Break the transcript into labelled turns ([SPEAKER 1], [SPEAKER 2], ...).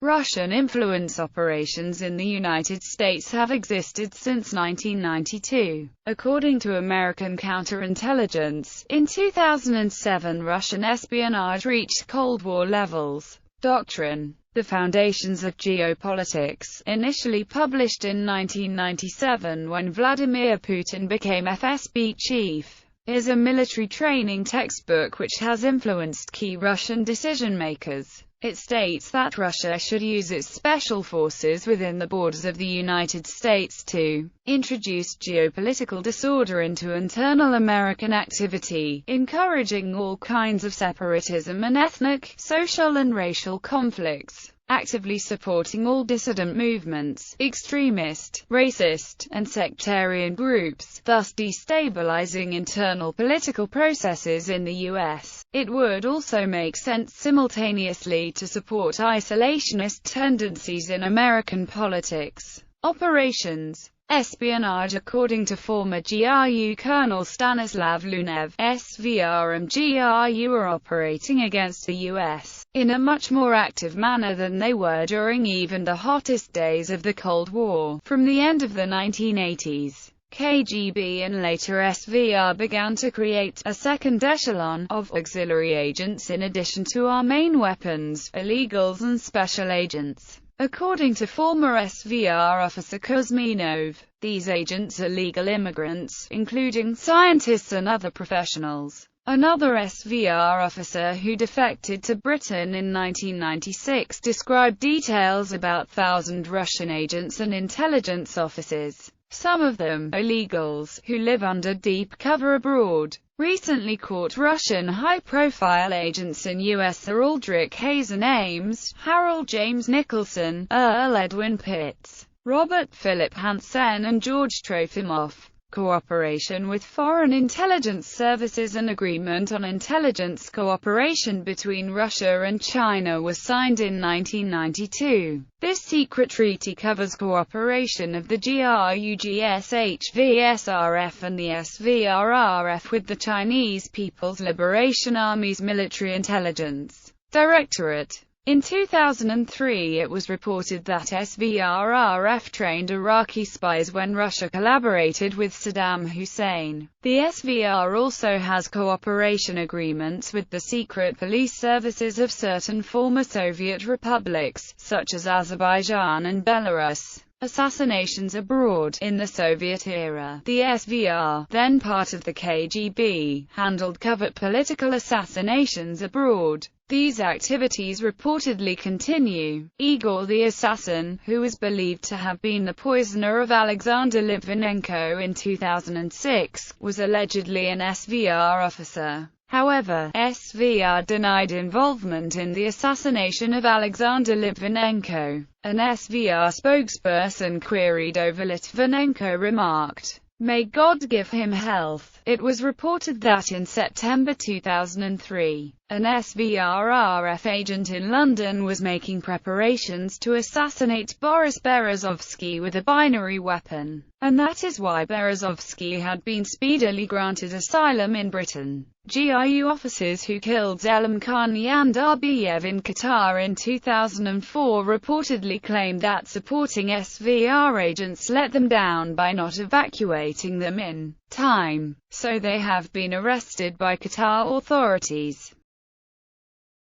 [SPEAKER 1] Russian influence operations in the United States have existed since 1992. According to American counterintelligence, in 2007 Russian espionage reached Cold War levels. Doctrine. The Foundations of Geopolitics, initially published in 1997 when Vladimir Putin became FSB chief, is a military training textbook which has influenced key Russian decision-makers. It states that Russia should use its special forces within the borders of the United States to introduce geopolitical disorder into internal American activity, encouraging all kinds of separatism and ethnic, social and racial conflicts, actively supporting all dissident movements, extremist, racist, and sectarian groups, thus destabilizing internal political processes in the U.S. It would also make sense simultaneously to support isolationist tendencies in American politics. Operations. Espionage. According to former GRU Colonel Stanislav Lunev, SVR and GRU are operating against the U.S. in a much more active manner than they were during even the hottest days of the Cold War. From the end of the 1980s, KGB and later SVR began to create a second echelon of auxiliary agents in addition to our main weapons, illegals and special agents. According to former SVR officer Kuzminov, these agents are legal immigrants, including scientists and other professionals. Another SVR officer who defected to Britain in 1996 described details about 1,000 Russian agents and intelligence officers, some of them illegals, who live under deep cover abroad. Recently caught Russian high-profile agents in U.S. are Aldrich Hazen Ames, Harold James Nicholson, Earl Edwin Pitts, Robert Philip Hansen and George Trofimov. Cooperation with foreign intelligence services. An agreement on intelligence cooperation between Russia and China was signed in 1992. This secret treaty covers cooperation of the GRU, GSH, VSRF and the SVRRF with the Chinese People's Liberation Army's Military Intelligence Directorate. In 2003 it was reported that SVRRF trained Iraqi spies when Russia collaborated with Saddam Hussein. The SVR also has cooperation agreements with the secret police services of certain former Soviet republics, such as Azerbaijan and Belarus. Assassinations abroad. In the Soviet era, the SVR, then part of the KGB, handled covert political assassinations abroad. These activities reportedly continue. Igor the Assassin, who is believed to have been the poisoner of Alexander Litvinenko in 2006, was allegedly an SVR officer. However, SVR denied involvement in the assassination of Alexander Litvinenko. An SVR spokesperson queried over Litvinenko remarked, "May God give him health." It was reported that in September 2003, an SVRRF agent in London was making preparations to assassinate Boris Berezovsky with a binary weapon, and that is why Berezovsky had been speedily granted asylum in Britain. GRU officers who killed Zelimkhani and Arbiyev in Qatar in 2004 reportedly claimed that supporting SVR agents let them down by not evacuating them in time, so they have been arrested by Qatar authorities.